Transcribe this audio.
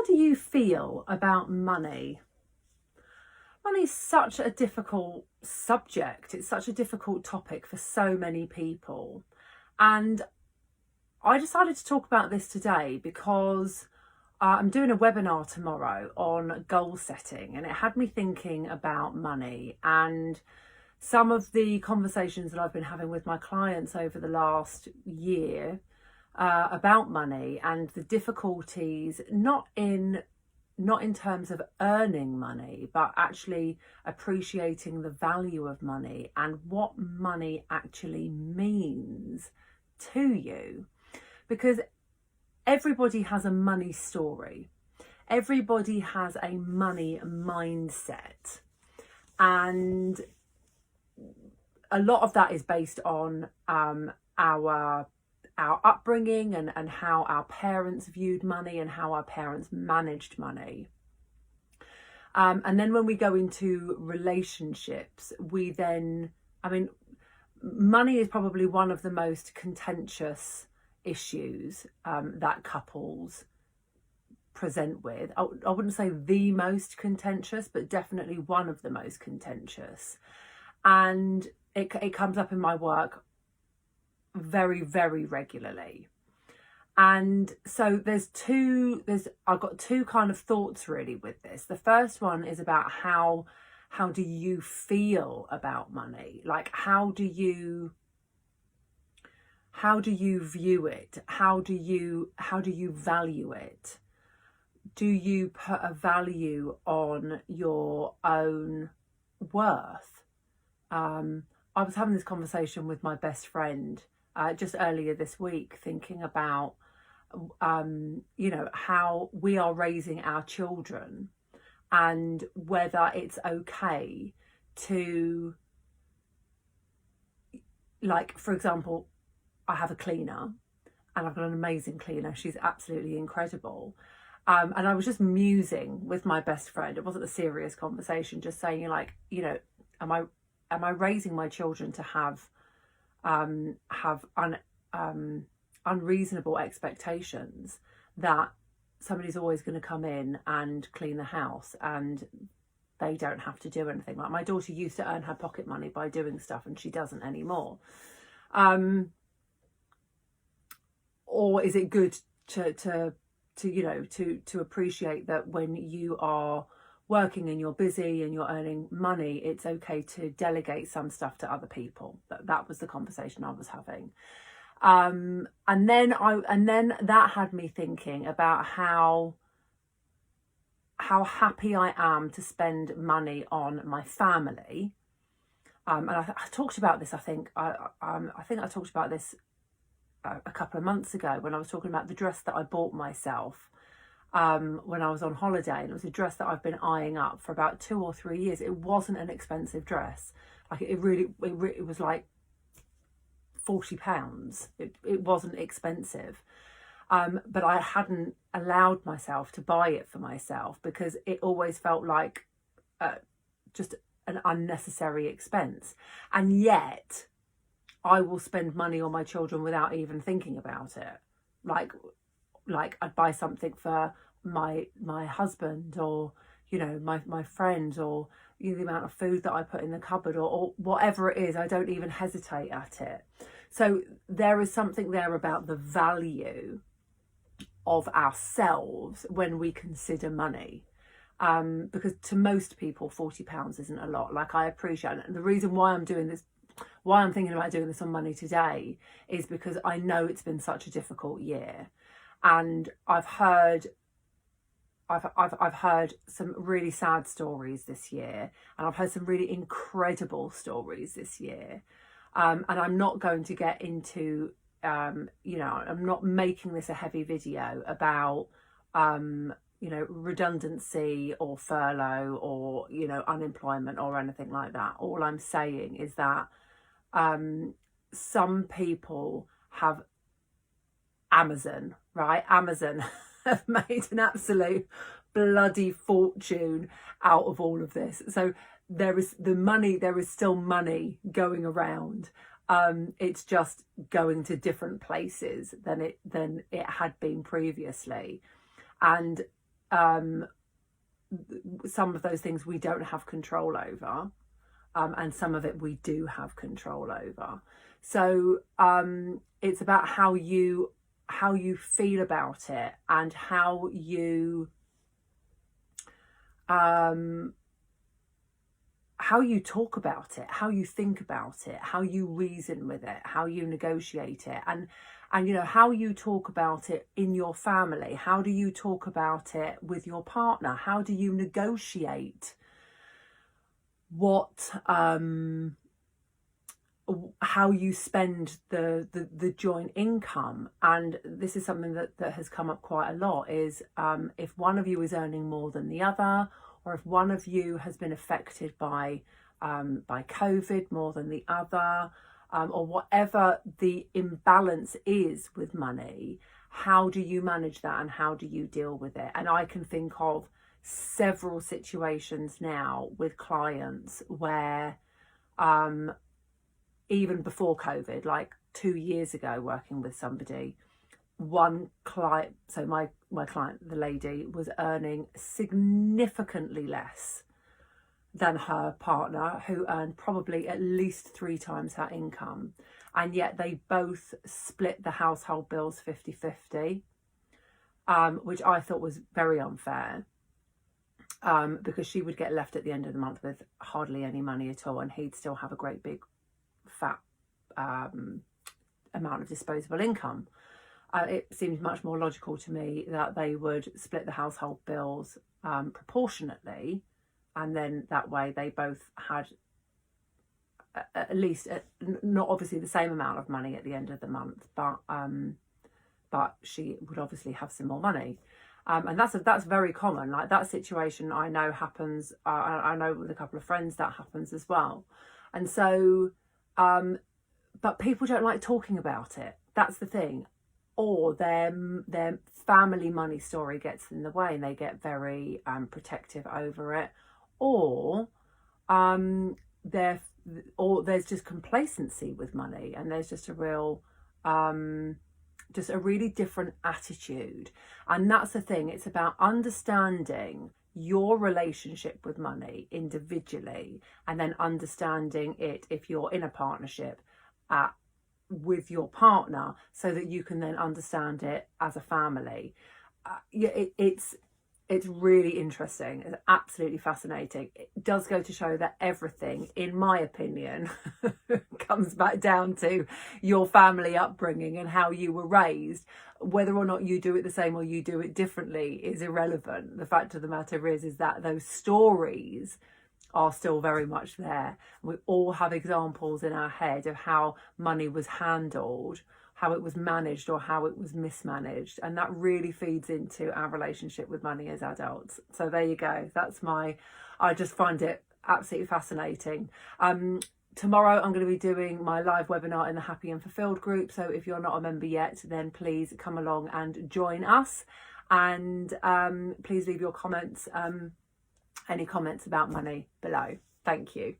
do you feel about money? Money is such a difficult subject. It's such a difficult topic for so many people. And I decided to talk about this today because I'm doing a webinar tomorrow on goal setting, and it had me thinking about money and some of the conversations that I've been having with my clients over the last year about money and the difficulties, not in terms of earning money, but actually appreciating the value of money and what money actually means to you. Because everybody has a money story. Everybody has a money mindset. And a lot of that is based on our upbringing and how our parents viewed money and how our parents managed money. And then when we go into relationships, money is probably one of the most contentious issues that couples present with. I wouldn't say the most contentious, but definitely one of the most contentious. And it comes up in my work very, very regularly. And so I've got two kind of thoughts really with this. The first one is about how do you feel about money? Like, how do you view it? How do you value it? Do you put a value on your own worth? I was having this conversation with my best friend just earlier this week, thinking about how we are raising our children and whether it's okay to, like, for example, I have a cleaner and I've got an amazing cleaner. She's absolutely incredible. And I was just musing with my best friend. It wasn't a serious conversation, just saying, like, am I raising my children to have unreasonable expectations that somebody's always going to come in and clean the house and they don't have to do anything? Like, my daughter used to earn her pocket money by doing stuff and she doesn't anymore. Or is it good to appreciate that when you are working and you're busy and you're earning money, it's okay to delegate some stuff to other people? That was the conversation I was having. And then that had me thinking about how happy I am to spend money on my family. And I talked about this. I think I talked about this a couple of months ago when I was talking about the dress that I bought myself when I was on holiday, and it was a dress that I've been eyeing up for about 2 or 3 years. It wasn't an expensive dress. Like, it was like £40. It wasn't expensive. But I hadn't allowed myself to buy it for myself because it always felt like just an unnecessary expense. And yet I will spend money on my children without even thinking about it. Like I'd buy something for my husband, or my friend, or the amount of food that I put in the cupboard, or whatever it is. I don't even hesitate at it. So there is something there about the value of ourselves when we consider money, because to most people £40 isn't a lot. Like, I appreciate it. And the reason why I'm thinking about doing this on money today is because I know it's been such a difficult year. And I've heard some really sad stories this year, and I've heard some really incredible stories this year. And I'm not going to get into, I'm not making this a heavy video about, redundancy or furlough or, unemployment or anything like that. All I'm saying is that some people have Amazon have made an absolute bloody fortune out of all of this. So there is still money going around. It's just going to different places than it had been previously. And some of those things we don't have control over, and some of it we do have control over. So it's about how you feel about it, and how you talk about it, how you think about it, how you reason with it, how you negotiate it, and how you talk about it in your family. How do you talk about it with your partner? How do you negotiate what how you spend the joint income? And this is something that has come up quite a lot, is if one of you is earning more than the other, or if one of you has been affected by COVID more than the other, or whatever the imbalance is with money, how do you manage that and how do you deal with it? And I can think of several situations now with clients where even before COVID, like 2 years ago, working with somebody, one client, so my client, the lady, was earning significantly less than her partner, who earned probably at least 3 times her income, and yet they both split the household bills 50-50, which I thought was very unfair, because she would get left at the end of the month with hardly any money at all, and he'd still have a great big fat amount of disposable income. It seems much more logical to me that they would split the household bills proportionately, and then that way they both had at least not obviously the same amount of money at the end of the month, but she would obviously have some more money. And that's very common. Like, that situation I know happens. I know with a couple of friends that happens as well. And so, but people don't like talking about it. That's the thing. Or their family money story gets in the way and they get very protective over it. Or there's just complacency with money, and there's just a real just a really different attitude. And that's the thing. It's about understanding your relationship with money individually, and then understanding it if you're in a partnership with your partner, so that you can then understand it as a family. It's really interesting. It's absolutely fascinating. It does go to show that everything, in my opinion, comes back down to your family upbringing and how you were raised. Whether or not you do it the same or you do it differently is irrelevant. The fact of the matter is that those stories are still very much there. We all have examples in our head of how money was handled, how it was managed, or how it was mismanaged, and that really feeds into our relationship with money as adults. So there you go. I just find it absolutely fascinating. Tomorrow I'm going to be doing my live webinar in the Happy and Fulfilled group, so if you're not a member yet, then please come along and join us, and please leave your comments, any comments about money below. Thank you.